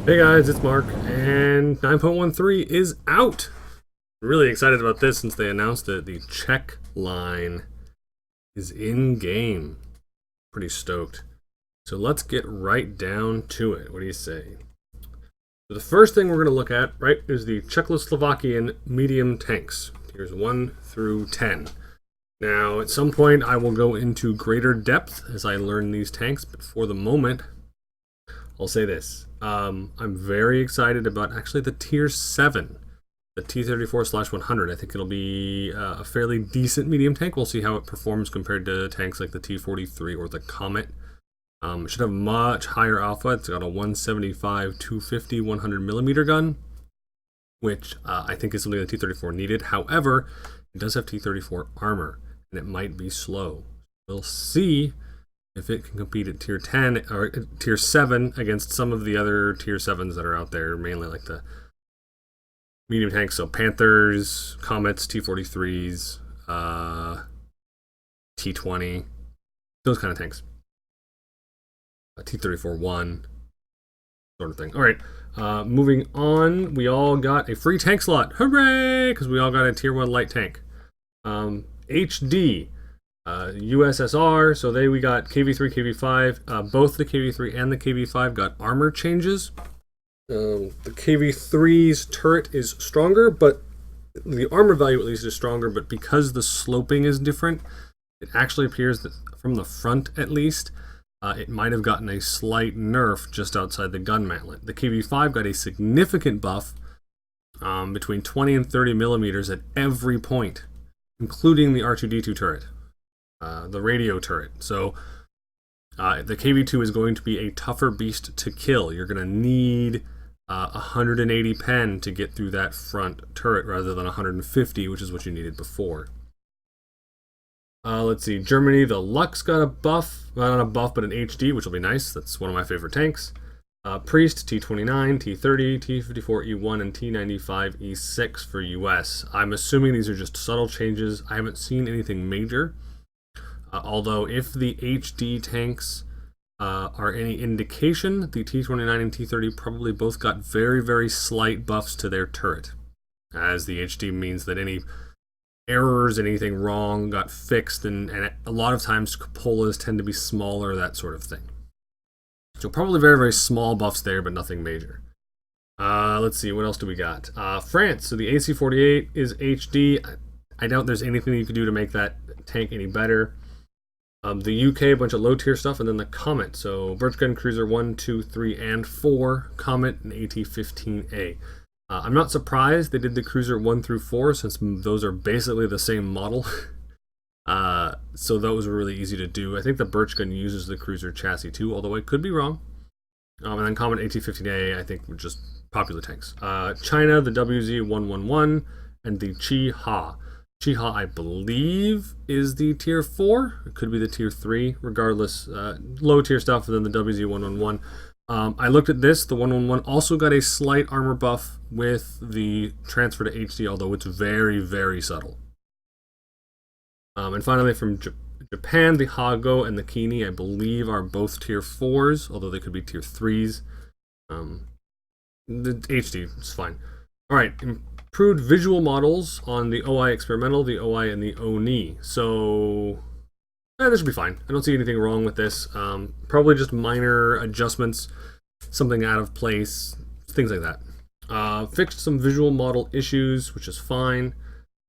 Hey guys, it's Mark, and 9.13 is out. Really excited about this since they announced it. The Czech line is in game. Pretty stoked. So let's get right down to it. What do you say? So the first thing we're going to look at, right, is the Czechoslovakian medium tanks. Tiers 1 through 10. Now, at some point, I will go into greater depth as I learn these tanks, but for the moment, I'll say this. I'm very excited about actually the Tier 7, the T-34/100. I think it'll be a fairly decent medium tank. We'll see how it performs compared to tanks like the T-43 or the Comet. It should have much higher alpha. It's got a 175, 250, 100mm gun, which I think is something the T-34 needed. However, it does have T-34 armor, and it might be slow. We'll see if it can compete at Tier 10 or Tier 7 against some of the other Tier 7s that are out there, mainly like the medium tanks, so Panthers, Comets, T-43s, T-20, those kind of tanks. T-34-1, sort of thing. All right, moving on, we all got a free tank slot. Hooray! Because we all got a Tier 1 light tank. HD. USSR, so we got KV3, KV5. Both the KV3 and the KV5 got armor changes. The KV3's turret is stronger, but the armor value at least is stronger, but because the sloping is different, it actually appears that from the front at least, it might have gotten a slight nerf just outside the gun mantlet. The KV5 got a significant buff between 20 and 30 millimeters at every point, including the R2-D2 turret. The radio turret. So the KV2 is going to be a tougher beast to kill. You're going to need 180 pen to get through that front turret rather than 150, which is what you needed before. Let's see. Germany, the Lux got a buff. Not a buff, but an HD, which will be nice. That's one of my favorite tanks. Priest, T29, T30, T54E1, and T95E6 for US. I'm assuming these are just subtle changes. I haven't seen anything major. Although if the HD tanks are any indication, the T29 and T30 probably both got very, very slight buffs to their turret, as the HD means that any errors, anything wrong got fixed, and a lot of times cupolas tend to be smaller, that sort of thing. So probably very, very small buffs there, but nothing major. Let's see, what else do we got? France, so the AC-48 is HD. I doubt there's anything you could do to make that tank any better. The UK, a bunch of low tier stuff, and then the Comet. So Birch Gun Cruiser 1, 2, 3, and 4, Comet, and AT-15A. I'm not surprised they did the Cruiser 1 through 4, since those are basically the same model. So those were really easy to do. I think the Birch Gun uses the Cruiser chassis too, although I could be wrong. And then Comet AT-15A, I think, were just popular tanks. China, the WZ-111, and the Chi-Ha. Chi-Ha, I believe, is the Tier 4. It could be the Tier 3. Regardless, low tier stuff, and then the WZ-111. I looked at this. The 111 also got a slight armor buff with the transfer to HD, although it's very, very subtle. And finally, from Japan, the Hago and the Kini, I believe, are both Tier 4s, although they could be Tier 3s. The HD is fine. All right. Improved visual models on the OI Experimental, the OI, and the ONI. So this should be fine. I don't see anything wrong with this. Probably just minor adjustments, something out of place, things like that. Fixed some visual model issues, which is fine.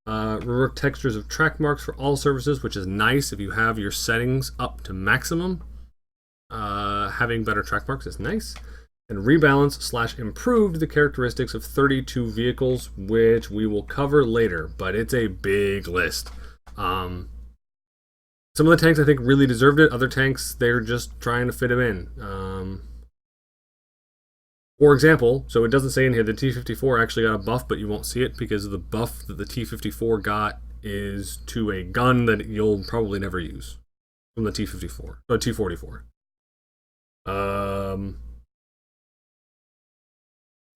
Reworked textures of track marks for all surfaces, which is nice if you have your settings up to maximum. Having better track marks is nice. And rebalance / improved the characteristics of 32 vehicles, which we will cover later, but it's a big list. Some of the tanks I think really deserved it. Other tanks, they're just trying to fit them in. For example, so it doesn't say in here the T-54 actually got a buff, but you won't see it because the buff that the T-54 got is to a gun that you'll probably never use from the T-54 or T-44.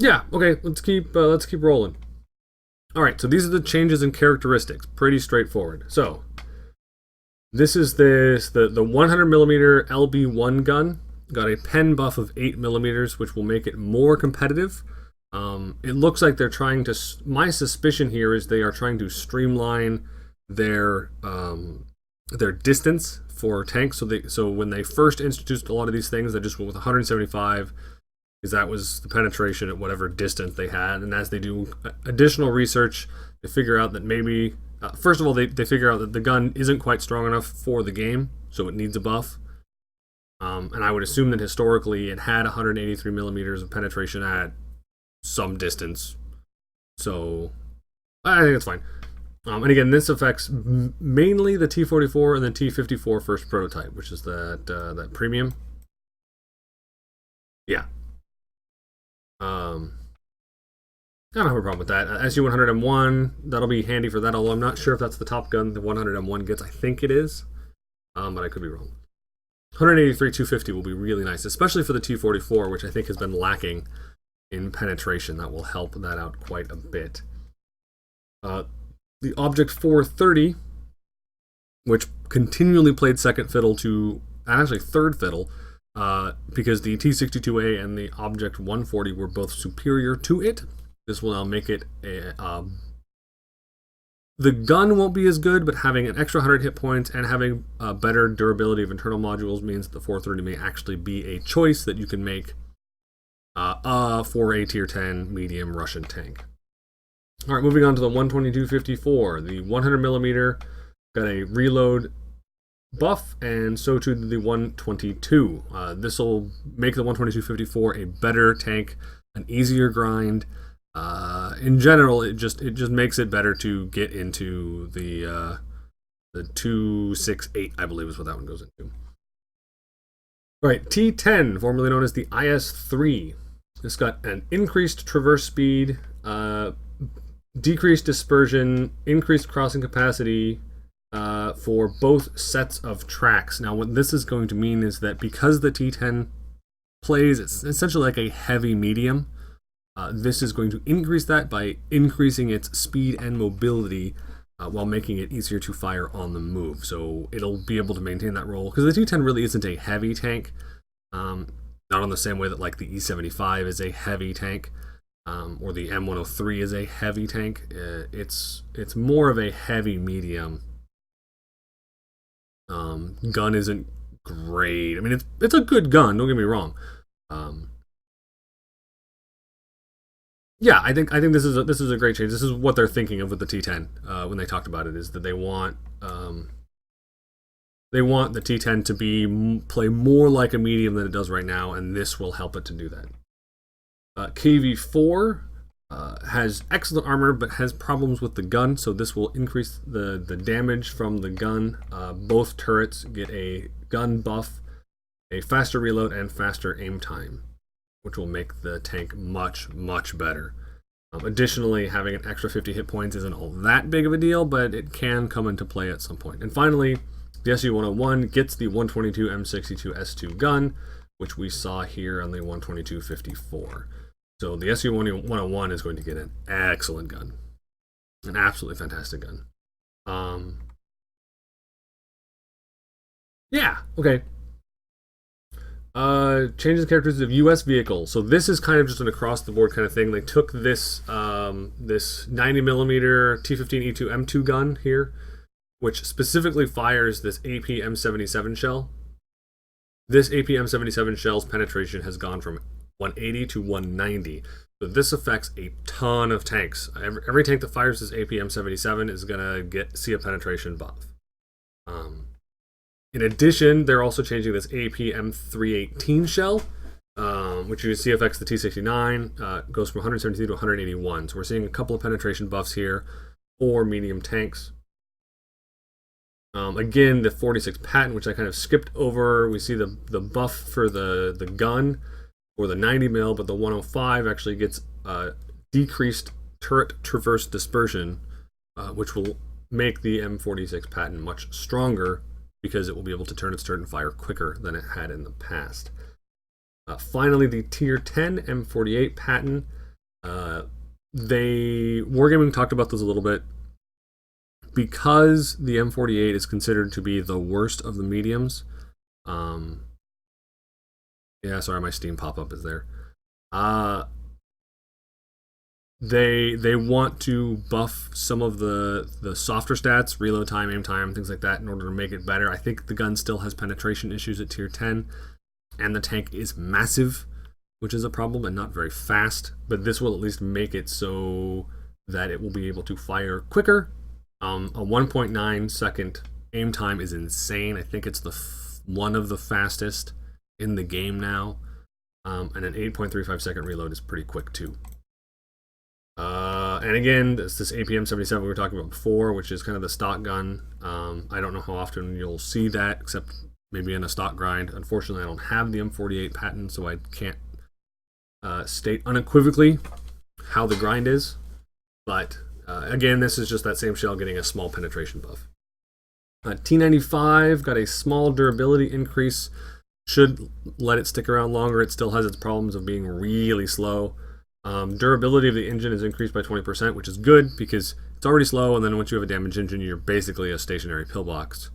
Yeah, okay, let's keep rolling. All right, so these are the changes in characteristics. Pretty straightforward. So this is the 100mm LB1 gun got a pen buff of 8mm, which will make it more competitive. It looks like they're trying to. My suspicion here is they are trying to streamline their distance for tanks. So when they first introduced a lot of these things, they just went with 175, because that was the penetration at whatever distance they had. And as they do additional research, they figure out that maybe first of all they figure out that the gun isn't quite strong enough for the game, so it needs a buff. And I would assume that historically it had 183mm of penetration at some distance, so I think it's fine. And again, this affects mainly the T-44 and the T-54 first prototype, which is that premium. Yeah. I don't have a problem with that. SU-100M1, that'll be handy for that, although I'm not sure if that's the top gun the 100M1 gets. I think it is, but I could be wrong. 183-250 will be really nice, especially for the T-44, which I think has been lacking in penetration. That will help that out quite a bit. The Object 430, which continually played second fiddle to, actually third fiddle, because the T-62A and the Object 140 were both superior to it. This will now make it the gun won't be as good, but having an extra 100 hit points and having better durability of internal modules means that the 430 may actually be a choice that you can make for a tier 10 medium Russian tank. All right, moving on to the 122-54. The 100mm got a reload buff, and so too did the 122. This will make the 122-54 a better tank, an easier grind. In general, it just makes it better to get into the 268, I believe is what that one goes into. All right, T10, formerly known as the IS-3. This got an increased traverse speed, decreased dispersion, increased crossing capacity for both sets of tracks. Now, what this is going to mean is that because the T10 plays, it's essentially like a heavy medium, this is going to increase that by increasing its speed and mobility while making it easier to fire on the move. So it'll be able to maintain that role, because the T10 really isn't a heavy tank, not on the same way that like the E75 is a heavy tank, or the M103 is a heavy tank. It's more of a heavy medium. Gun isn't great. I mean, it's a good gun, don't get me wrong. Yeah, I think this is a great change. This is what they're thinking of with the T10 when they talked about it, is that they want the T10 to play more like a medium than it does right now, and this will help it to do that. KV4 has excellent armor, but has problems with the gun, so this will increase the damage from the gun. Both turrets get a gun buff, a faster reload, and faster aim time, which will make the tank much, much better. Additionally, having an extra 50 hit points isn't all that big of a deal, but it can come into play at some point. And finally, the SU-101 gets the 122 M62 S2 gun, which we saw here on the 122-54. So the SU-101 is going to get an excellent gun. An absolutely fantastic gun. Yeah, okay. Changes the characteristics of U.S. vehicles. So this is kind of just an across-the-board kind of thing. They took this this 90mm T-15E2 M2 gun here, which specifically fires this AP M77 shell. This AP M77 shell's penetration has gone from 180 to 190. So this affects a ton of tanks. Every tank that fires this AP M77 is going to see a penetration buff. In addition, they're also changing this AP M318 shell, which you can see affects the T69, goes from 172 to 181. So we're seeing a couple of penetration buffs here for medium tanks. Again, the 46 patent, which I kind of skipped over, we see the buff for the gun or the 90mm, but the 105 actually gets decreased turret traverse dispersion, which will make the M46 patent much stronger, because it will be able to turn its turret and fire quicker than it had in the past. Finally, the Tier 10 M48 patent. Wargaming talked about this a little bit. Because the M48 is considered to be the worst of the mediums, Yeah, sorry, my Steam pop-up is there. Uh, they want to buff some of the softer stats, reload time, aim time, things like that, in order to make it better. I think the gun still has penetration issues at tier 10, and the tank is massive, which is a problem, and not very fast. But this will at least make it so that it will be able to fire quicker. A 1.9 second aim time is insane. I think it's one of the fastest in the game now. And an 8.35 second reload is pretty quick too. And again, this APM 77 we were talking about before, which is kind of the stock gun. I don't know how often you'll see that, except maybe in a stock grind. Unfortunately, I don't have the M48 patent, so I can't state unequivocally how the grind is. But again, this is just that same shell getting a small penetration buff. T95 got a small durability increase. Should let it stick around longer. It still has its problems of being really slow. Durability of the engine is increased by 20%, which is good because it's already slow, and then once you have a damaged engine, you're basically a stationary pillbox.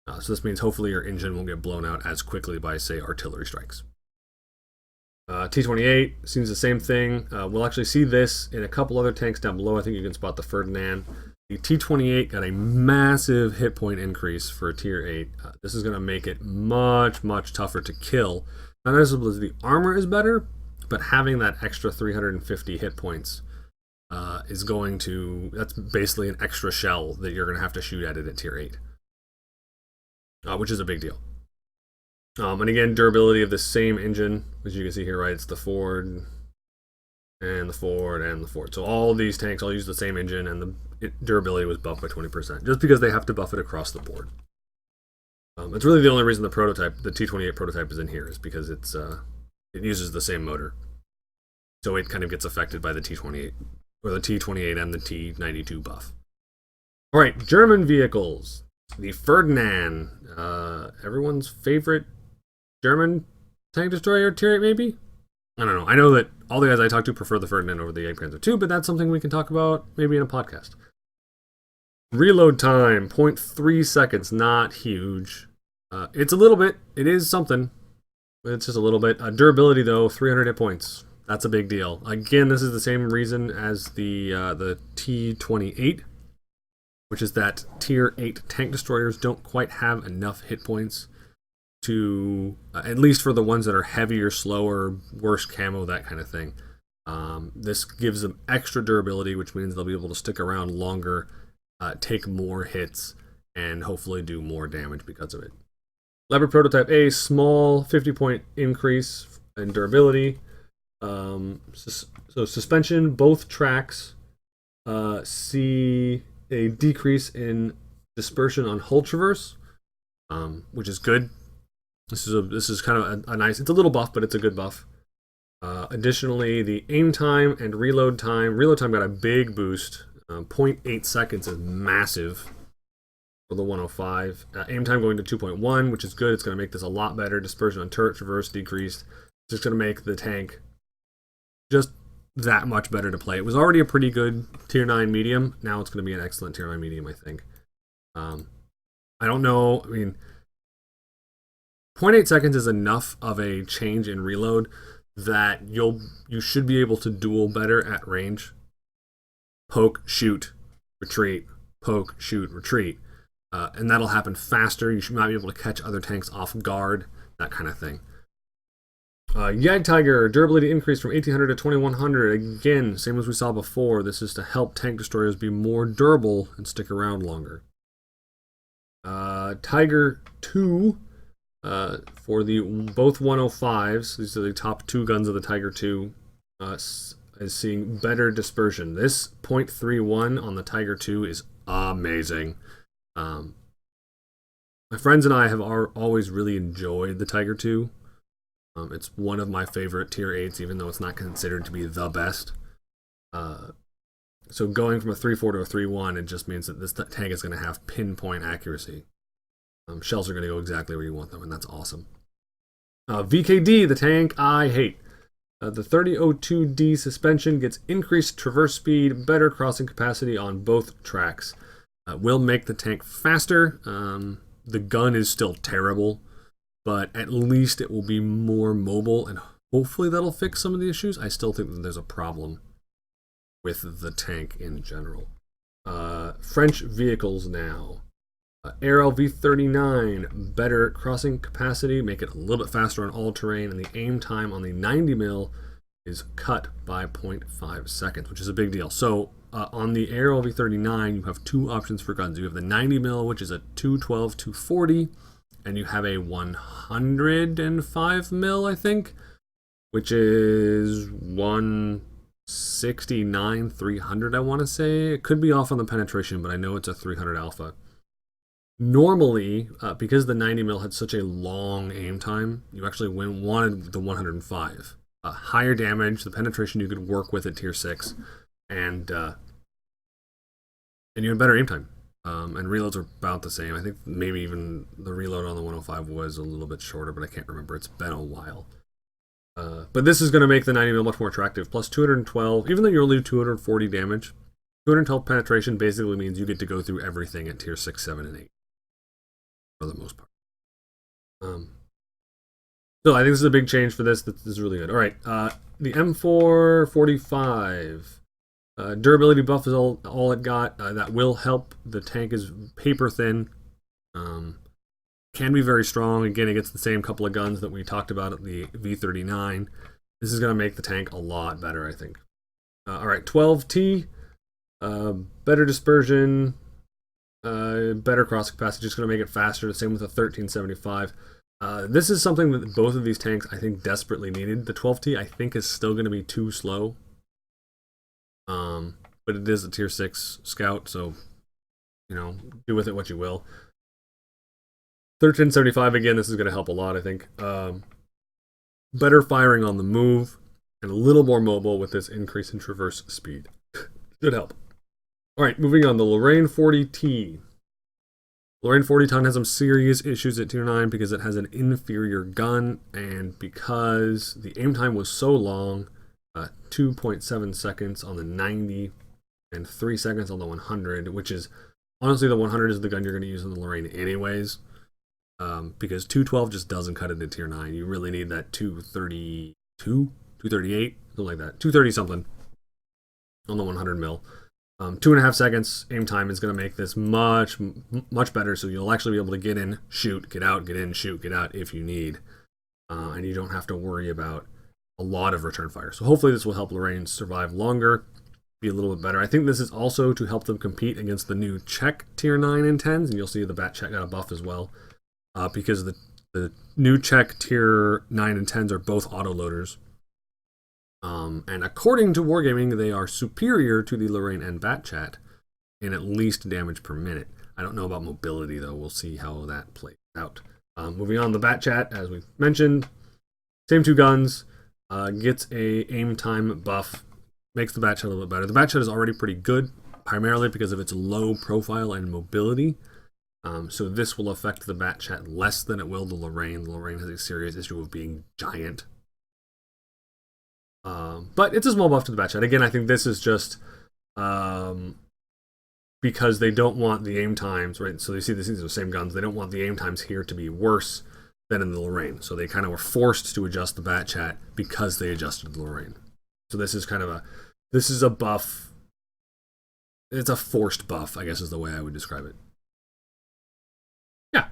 So this means hopefully your engine won't get blown out as quickly by, say, artillery strikes. T28 seems the same thing. We'll actually see this in a couple other tanks down below. I think you can spot the Ferdinand. The T28 got a massive hit point increase for tier 8. This is going to make it much, much tougher to kill. Not necessarily the armor is better, but having that extra 350 hit points is going to... That's basically an extra shell that you're going to have to shoot at it at tier 8. Which is a big deal. And again, durability of the same engine, as you can see here, right? It's the Ford, and the Ford, and the Ford. So all these tanks all use the same engine, and the durability was buffed by 20%, just because they have to buff it across the board. It's really the only reason the T28 prototype is in here, is because it uses the same motor. So it kind of gets affected by the T28, or the T28 and the T92 buff. All right, German vehicles. The Ferdinand, everyone's favorite German tank destroyer tier 8, maybe? I don't know. I know that all the guys I talk to prefer the Ferdinand over the Jagdpanzer II, but that's something we can talk about maybe in a podcast. Reload time, 0.3 seconds, not huge. It's a little bit. It is something. It's just a little bit. Durability, though, 300 hit points. That's a big deal. Again, this is the same reason as the T28, which is that tier 8 tank destroyers don't quite have enough hit points to, at least for the ones that are heavier, slower, worse camo, that kind of thing. This gives them extra durability, which means they'll be able to stick around longer, take more hits, and hopefully do more damage because of it. Leopard Prototype A, small 50-point increase in durability. So suspension, both tracks see a decrease in dispersion on hull traverse, which is good. This is kind of a nice. It's a little buff, but it's a good buff. Additionally, the aim time and reload time. Reload time got a big boost. 0.8 seconds is massive for the 105. Aim time going to 2.1, which is good. It's going to make this a lot better. Dispersion on turret traverse decreased. It's just going to make the tank just that much better to play. It was already a pretty good tier 9 medium. Now it's going to be an excellent tier 9 medium, I think. I don't know. I mean, 0.8 seconds is enough of a change in reload that you should be able to duel better at range. Poke, shoot, retreat. Poke, shoot, retreat. And that'll happen faster. You should not be able to catch other tanks off guard, that kind of thing. Jagdtiger, durability increased from 1800 to 2100. Again, same as we saw before. This is to help tank destroyers be more durable and stick around longer. Tiger 2, for the both 105s, these are the top two guns of the Tiger 2, is seeing better dispersion. This 0.31 on the Tiger 2 is amazing. My friends and I have always really enjoyed the Tiger 2. It's one of my favorite tier 8s, even though it's not considered to be the best. So going from a 3.4 to a 3.1, it just means that this tank is going to have pinpoint accuracy. Shells are going to go exactly where you want them, and that's awesome. VKD, the tank I hate. The 3002D suspension gets increased traverse speed, better crossing capacity on both tracks. Will make the tank faster. The gun is still terrible, but at least it will be more mobile, and hopefully that'll fix some of the issues. I still think that there's a problem with the tank in general. French vehicles now. Air LV39, better crossing capacity, make it a little bit faster on all terrain, and the aim time on the 90 mil is cut by 0.5 seconds, which is a big deal. So on the Air LV39, you have two options for guns. You have the 90 mil, which is a 212, 240, and you have a 105 mil, I think, which is 169, 300, I want to say. It could be off on the penetration, but I know it's a 300 alpha. Normally, because the 90 mil had such a long aim time, you actually wanted the 105. Higher damage, the penetration you could work with at tier 6, and you had better aim time. And reloads are about the same. I think maybe even the reload on the 105 was a little bit shorter, but I can't remember. It's been a while. But this is going to make the 90 mil much more attractive. Plus 212, even though you're only 240 damage, 212 penetration basically means you get to go through everything at tier 6, 7, and 8. For the most part. So I think this is a big change for this. This is really good. All right, the M445 durability buff is all it got. That will help. The tank is paper thin. Can be very strong. Again, it gets the same couple of guns that we talked about at the V39. This is going to make the tank a lot better, I think. All right, 12T, better dispersion. Better cross capacity, just going to make it faster. The same with the 1375. This is something that both of these tanks I think desperately needed. The 12T I think is still going to be too slow, but it is a tier 6 scout, so do with it what you will. 1375 again, this is going to help a lot, I think. Better firing on the move and a little more mobile with this increase in traverse speed. Should help. All right, moving on, the Lorraine 40T. Lorraine 40 ton has some serious issues at tier 9 because it has an inferior gun, and because the aim time was so long, 2.7 seconds on the 90 and 3 seconds on the 100, which is, honestly, the 100 is the gun you're going to use in the Lorraine anyways, because 212 just doesn't cut it at tier 9. You really need that 232, 238, something like that, 230 something on the 100 mil. 2.5 seconds aim time is going to make this much better, so you'll actually be able to get in, shoot, get out, get in, shoot, get out if you need, and you don't have to worry about a lot of return fire. So hopefully this will help Lorraine survive longer, be a little bit better. I think this is also to help them compete against the new Czech tier 9 and 10s, and you'll see the Bat Czech got a buff as well, because the new Czech tier 9 and 10s are both autoloaders. And according to Wargaming, they are superior to the Lorraine and Batchat in at least damage per minute. I don't know about mobility, though. We'll see how that plays out. Moving on, the Batchat, as we mentioned, same two guns, gets a aim time buff, makes the Batchat a little bit better. The Batchat is already pretty good, primarily because of its low profile and mobility. So this will affect the Batchat less than it will the Lorraine. The Lorraine has a serious issue of being giant. But it's a small buff to the Batchat. Again, I think this is just because they don't want the aim times, right? So you see these are the same guns. They don't want the aim times here to be worse than in the Lorraine. So they kind of were forced to adjust the Batchat because they adjusted the Lorraine. So this is kind of this is a buff. It's a forced buff, I guess is the way I would describe it. Yeah.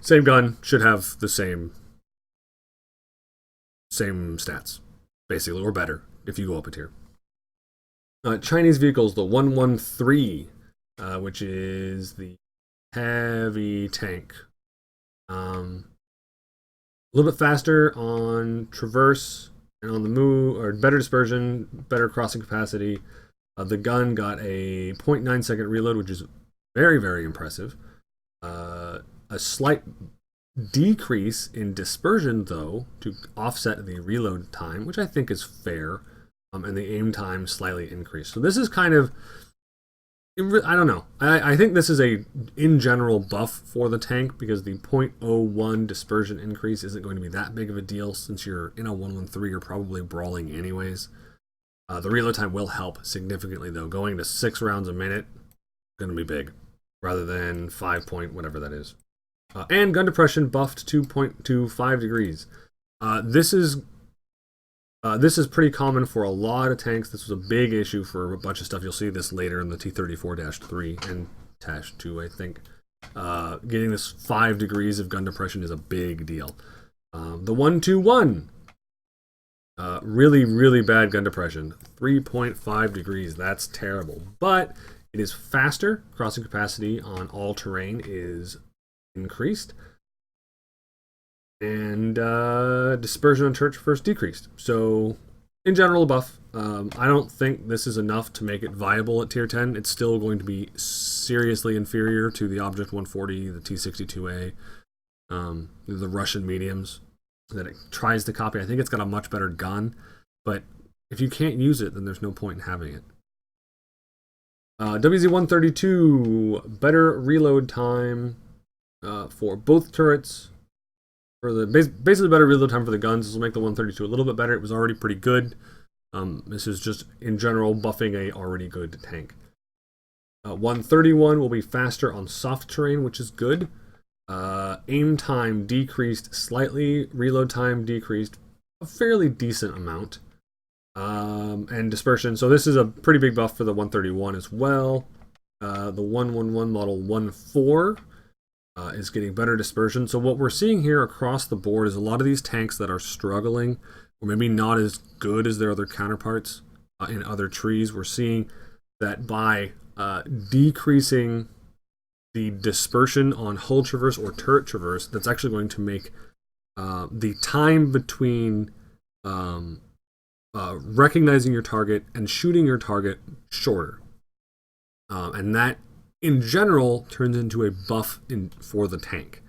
Same gun, should have the same stats, basically, or better if you go up a tier. Chinese vehicles, the 113, which is the heavy tank. A little bit faster on traverse and on the move, or better dispersion, better crossing capacity. The gun got a 0.9 second reload, which is very, very impressive. A slight decrease in dispersion, though, to offset the reload time, which I think is fair, and the aim time slightly increased. So this is kind of, I don't know. I think this is a, in general, buff for the tank, because the 0.01 dispersion increase isn't going to be that big of a deal, since you're in a 113, you're probably brawling anyways. The reload time will help significantly, though. Going to 6 rounds a minute is going to be big, rather than 5 point whatever that is. And gun depression buffed 2.25 degrees. This is pretty common for a lot of tanks. This was a big issue for a bunch of stuff. You'll see this later in the T-34-3 and -2, I think. Getting this 5 degrees of gun depression is a big deal. The 121, really, really bad gun depression. 3.5 degrees, that's terrible. But it is faster. Crossing capacity on all terrain is increased. And dispersion on turret traverse decreased. So, in general, a buff. I don't think this is enough to make it viable at tier 10. It's still going to be seriously inferior to the Object 140, the T-62A, the Russian mediums that it tries to copy. I think it's got a much better gun, but if you can't use it, then there's no point in having it. WZ-132, better reload time for both turrets. For the basically better reload time for the guns. This will make the 132 a little bit better. It was already pretty good. This is just, in general, buffing a already good tank. 131 will be faster on soft terrain, which is good. Aim time decreased slightly. Reload time decreased a fairly decent amount. And dispersion. So this is a pretty big buff for the 131 as well. The 111 model 14 is getting better dispersion. So what we're seeing here across the board is a lot of these tanks that are struggling, or maybe not as good as their other counterparts in other trees. We're seeing that by decreasing the dispersion on hull traverse or turret traverse, that's actually going to make the time between recognizing your target and shooting your target shorter. And that, in general, turns into a buff for the tank.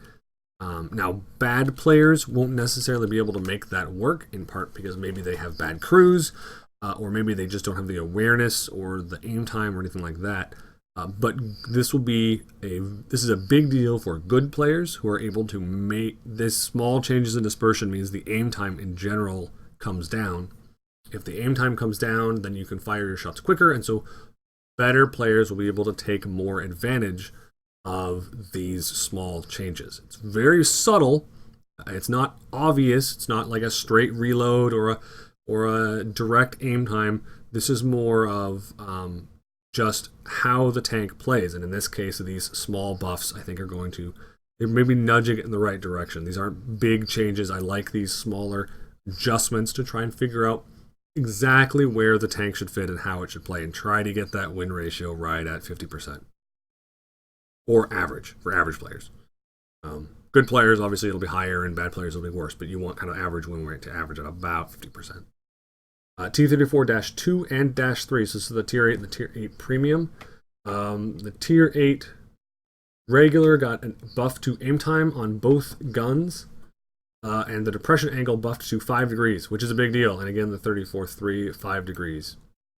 Now, bad players won't necessarily be able to make that work, in part because maybe they have bad crews, or maybe they just don't have the awareness or the aim time or anything like that. But this is a big deal for good players who are able to make this. Small changes in dispersion means the aim time in general comes down. If the aim time comes down, then you can fire your shots quicker, and so better players will be able to take more advantage of these small changes. It's very subtle. It's not obvious. It's not like a straight reload or a direct aim time. This is more of just how the tank plays, and in this case, these small buffs I think are going to maybe nudging it in the right direction. These aren't big changes. I like these smaller adjustments to try and figure out exactly where the tank should fit and how it should play, and try to get that win ratio right at 50%. Or average, for average players. Good players, obviously, it'll be higher, and bad players will be worse, but you want kind of average win rate to average at about 50%. T-34-2 and -3, so this is the Tier 8 and the Tier 8 Premium. The Tier 8 regular got a buff to aim time on both guns, and the depression angle buffed to 5 degrees, which is a big deal. And again, the 34-3, 5 degrees.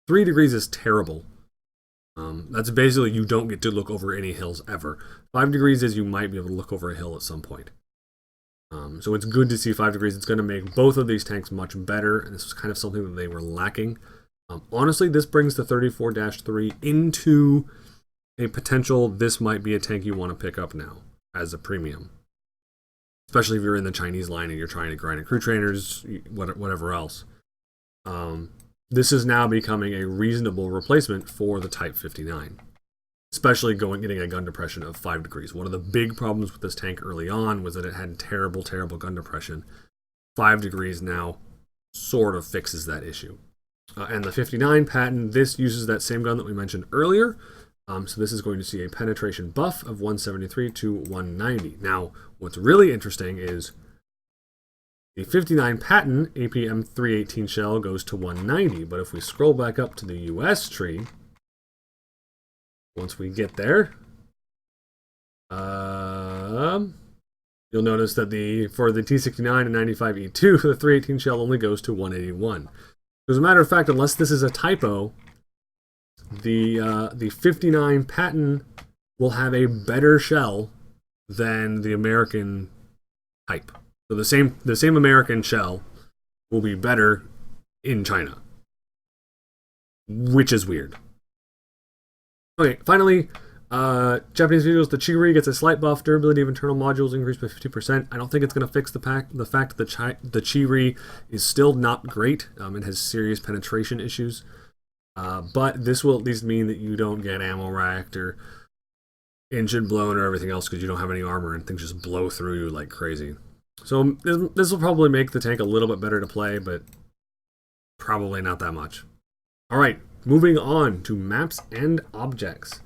3 degrees is terrible. That's basically you don't get to look over any hills ever. 5 degrees is you might be able to look over a hill at some point. So it's good to see 5 degrees. It's going to make both of these tanks much better, and this was kind of something that they were lacking. Honestly, this brings the 34-3 into a potential, this might be a tank you want to pick up now as a premium. Especially if you're in the Chinese line and you're trying to grind at crew trainers, whatever else. This is now becoming a reasonable replacement for the Type 59. Especially getting a gun depression of 5 degrees. One of the big problems with this tank early on was that it had terrible, terrible gun depression. 5 degrees now sort of fixes that issue. And the 59 patent, this uses that same gun that we mentioned earlier. So this is going to see a penetration buff of 173 to 190. Now, what's really interesting is the 59 patent APM 318 shell goes to 190. But if we scroll back up to the US tree, once we get there, you'll notice that for the T69 and 95E2, the 318 shell only goes to 181. As a matter of fact, unless this is a typo, the 59 patent will have a better shell than the American type. So the same American shell will be better in China, which is weird. Okay, finally, Japanese vehicles, the Chiri gets a slight buff. Durability of internal modules increased by 50%. I don't think it's going to fix the fact that the Chiri is still not great. It has serious penetration issues. But this will at least mean that you don't get ammo racked or engine blown or everything else because you don't have any armor and things just blow through you like crazy. So this will probably make the tank a little bit better to play, but probably not that much. All right, moving on to maps and objects.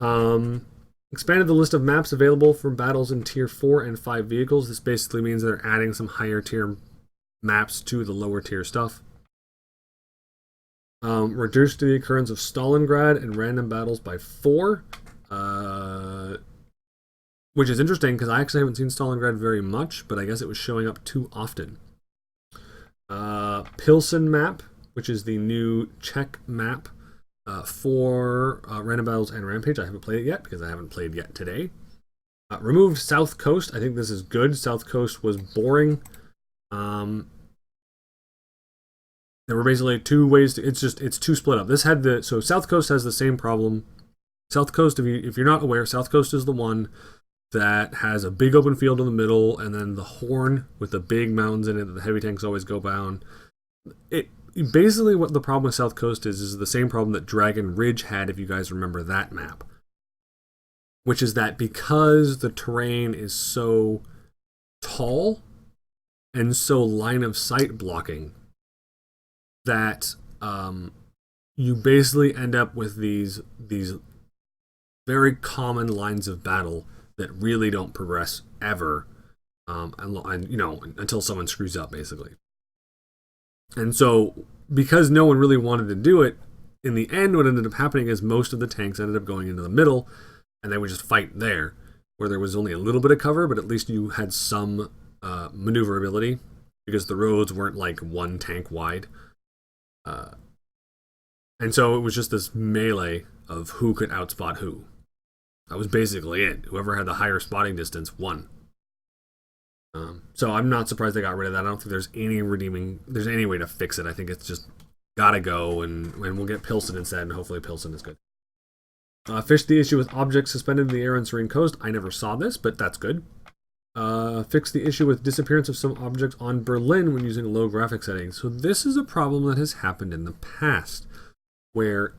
Expanded the list of maps available for battles in tier 4 and 5 vehicles. This basically means they're adding some higher tier maps to the lower tier stuff. Reduced the occurrence of Stalingrad and random battles by 4. Which is interesting because I actually haven't seen Stalingrad very much, but I guess it was showing up too often. Pilsen map, which is the new Czech map for random battles and Rampage. I haven't played it yet because I haven't played yet today. Removed South Coast. I think this is good. South Coast was boring. There were basically two ways to, it's too split up. This had so South Coast has the same problem. South Coast, if you're not aware, South Coast is the one that has a big open field in the middle and then the horn with the big mountains in it that the heavy tanks always go down. Basically what the problem with South Coast is the same problem that Dragon Ridge had, if you guys remember that map. Which is that because the terrain is so tall and so line of sight blocking, that you basically end up with these very common lines of battle that really don't progress ever, and until someone screws up, basically. And so, because no one really wanted to do it, in the end, what ended up happening is most of the tanks ended up going into the middle, and they would just fight there, where there was only a little bit of cover, but at least you had some maneuverability, because the roads weren't like one tank wide. And so it was just this melee of who could outspot who. That was basically it. Whoever had the higher spotting distance won. So I'm not surprised they got rid of that. I don't think there's any way to fix it. I think it's just gotta go, and we'll get Pilsen instead, and hopefully Pilsen is good. Fix the issue with objects suspended in the air on Serene Coast. I never saw this, but that's good. Fix the issue with disappearance of some objects on Berlin when using low graphic settings. So this is a problem that has happened in the past, where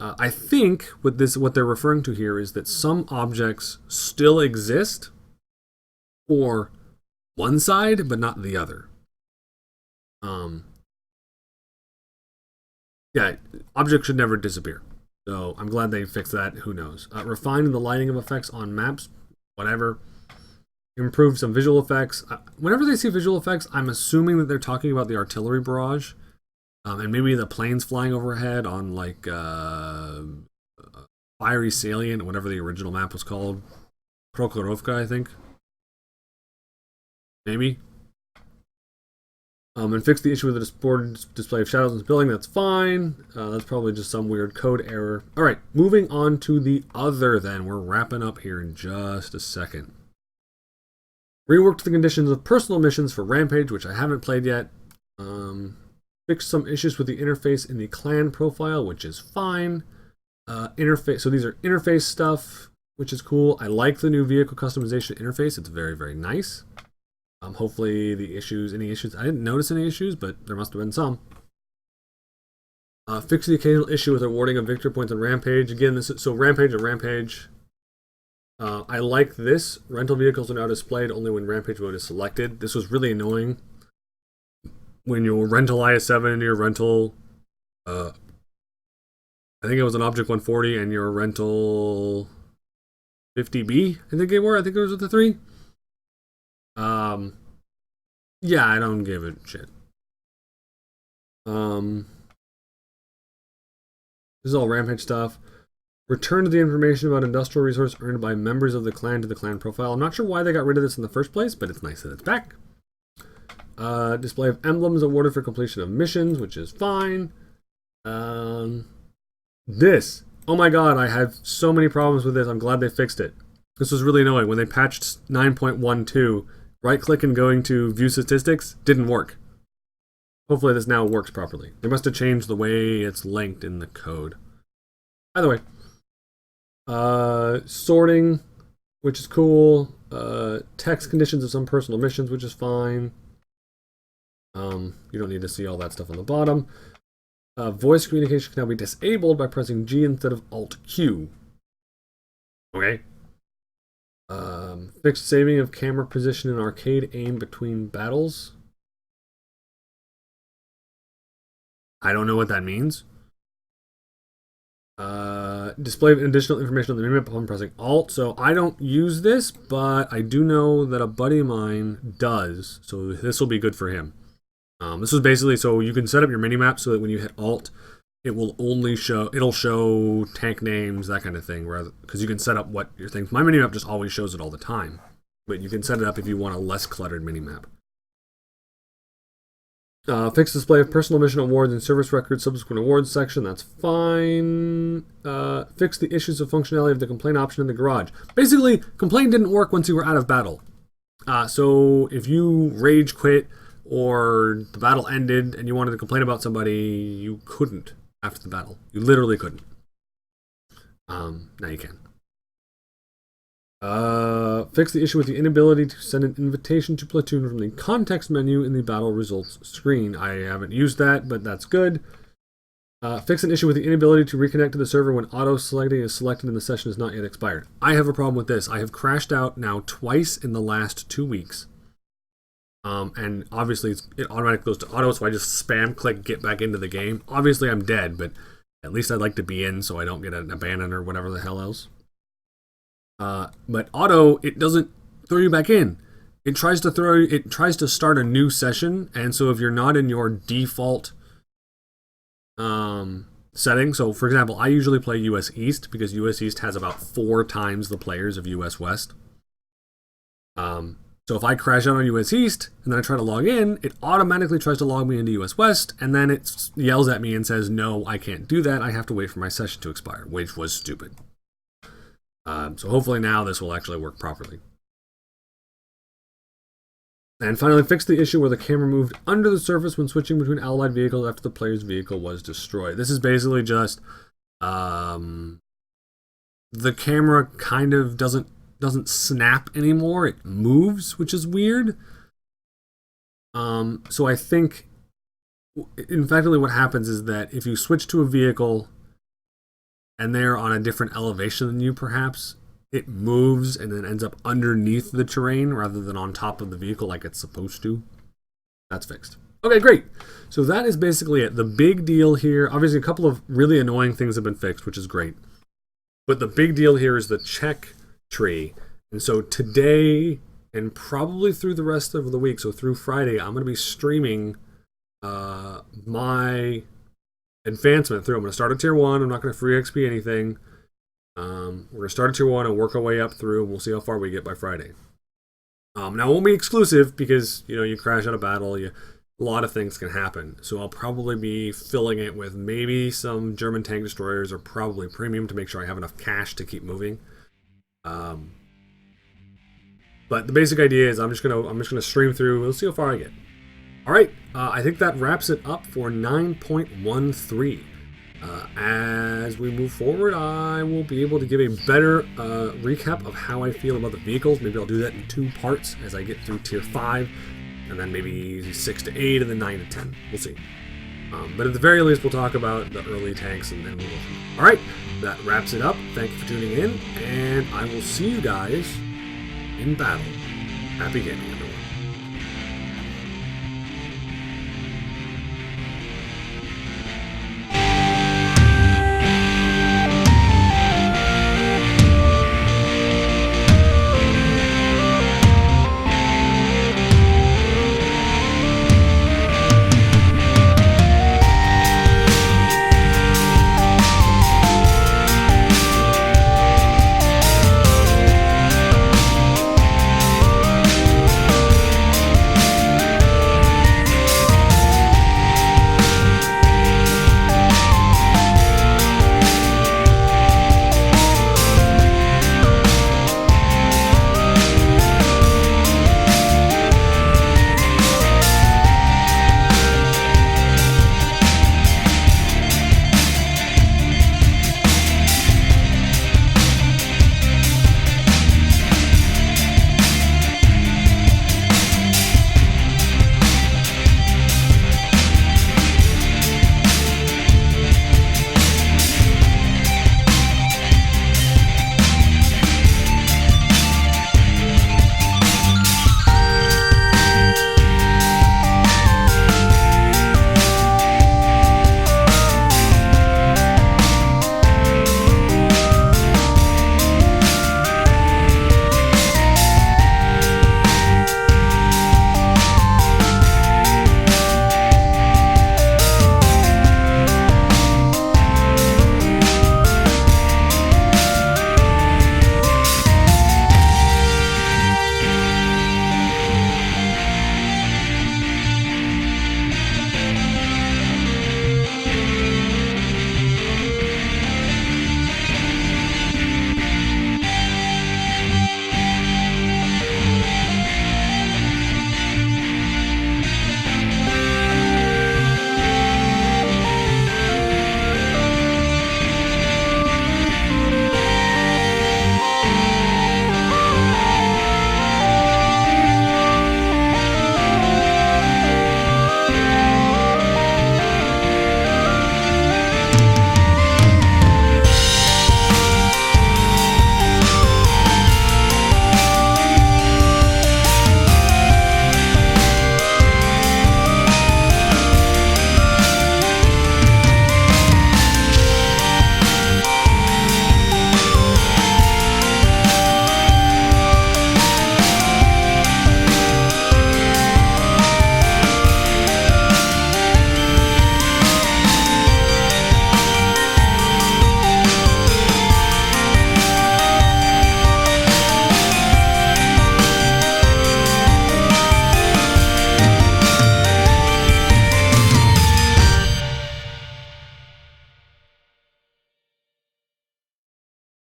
I think what they're referring to here is that some objects still exist for one side, but not the other. Yeah, objects should never disappear. So I'm glad they fixed that. Who knows? Refine the lighting of effects on maps. Whatever. Improve some visual effects. Whenever they see visual effects, I'm assuming that they're talking about the artillery barrage. And maybe the planes flying overhead on like Fiery Salient, whatever the original map was called. Prokhorovka, I think. Maybe. And fix the issue with the disordered display of shadows in the building. That's fine. That's probably just some weird code error. All right, moving on to the other then. We're wrapping up here in just a second. Reworked the conditions of personal missions for Rampage, which I haven't played yet. Fixed some issues with the interface in the clan profile, which is fine. Interface. So these are interface stuff, which is cool. I like the new vehicle customization interface. It's very, very nice. Hopefully any issues. I didn't notice any issues, but there must have been some. Fix the occasional issue with awarding of victory points on Rampage. Again, Rampage. I like this. Rental vehicles are now displayed only when Rampage mode is selected. This was really annoying. When you rental IS-7 into your rental, I think it was an Object 140 and your rental 50B, I think it was with the 3. Yeah, I don't give a shit. This is all Rampage stuff. Return to the information about industrial resource earned by members of the clan to the clan profile. I'm not sure why they got rid of this in the first place, but it's nice that it's back. Display of emblems awarded for completion of missions, which is fine. This. Oh my god, I had so many problems with this. I'm glad they fixed it. This was really annoying. When they patched 9.12, right-click and going to view statistics didn't work. Hopefully this now works properly. They must have changed the way it's linked in the code. By the way, Sorting, which is cool. Text conditions of some personal missions, which is fine. You don't need to see all that stuff on the bottom. Voice communication can now be disabled by pressing G instead of Alt-Q. Okay. Fixed saving of camera position in arcade aim between battles. I don't know what that means. Display additional information on the minimap upon pressing Alt. So I don't use this, but I do know that a buddy of mine does. So this will be good for him. This is basically so you can set up your minimap so that when you hit Alt, it will only show, it'll show tank names, that kind of thing, rather because you can set up what your things. My minimap just always shows it all the time, but you can set it up if you want a less cluttered minimap. Fixed display of personal mission awards and service records, subsequent awards section, that's fine. Fix the issues of functionality of the complaint option in the garage. Basically, complaint didn't work once you were out of battle. So if you rage quit or the battle ended and you wanted to complain about somebody, you couldn't after the battle. You literally couldn't. Now you can. Fix the issue with the inability to send an invitation to platoon from the context menu in the battle results screen. I haven't used that, but that's good. Fix an issue with the inability to reconnect to the server when auto-selecting is selected and the session is not yet expired. I have a problem with this. I have crashed out now twice in the last 2 weeks. And obviously it automatically goes to auto, so I just spam click get back into the game. Obviously I'm dead, but at least I'd like to be in so I don't get an abandon or whatever the hell else. But auto, it doesn't throw you back in. It tries to start a new session, and so if you're not in your default setting, so for example, I usually play US East because US East has about 4 times the players of US West. So if I crash out on US East and then I try to log in, it automatically tries to log me into US West, and then it yells at me and says, no, I can't do that. I have to wait for my session to expire, which was stupid. So hopefully now this will actually work properly. And finally, fix the issue where the camera moved under the surface when switching between allied vehicles after the player's vehicle was destroyed. This is basically just the camera kind of doesn't snap anymore. It moves, which is weird. So I think, in fact, what happens is that if you switch to a vehicle and they're on a different elevation than you, perhaps, it moves and then ends up underneath the terrain rather than on top of the vehicle like it's supposed to. That's fixed. Okay, great. So that is basically it. The big deal here, obviously a couple of really annoying things have been fixed, which is great. But the big deal here is the Czech tree. And so today, and probably through the rest of the week, so through Friday, I'm going to be streaming my advancement through. I'm going to start at tier 1. I'm not going to free XP anything. We're going to start at tier 1 and work our way up through, and we'll see how far we get by Friday. Now, it won't be exclusive because, you crash out of battle. A lot of things can happen. So I'll probably be filling it with maybe some German tank destroyers or probably premium to make sure I have enough cash to keep moving. But the basic idea is I'm just gonna stream through. We'll see how far I get. All right, I think that wraps it up for 9.13. As we move forward, I will be able to give a better recap of how I feel about the vehicles. Maybe I'll do that in 2 parts as I get through tier 5, and then maybe 6 to 8, and then 9 to 10. We'll see. But at the very least, we'll talk about the early tanks, and then we'll go from there. All right, that wraps it up. Thank you for tuning in, and I will see you guys in battle. Happy gaming.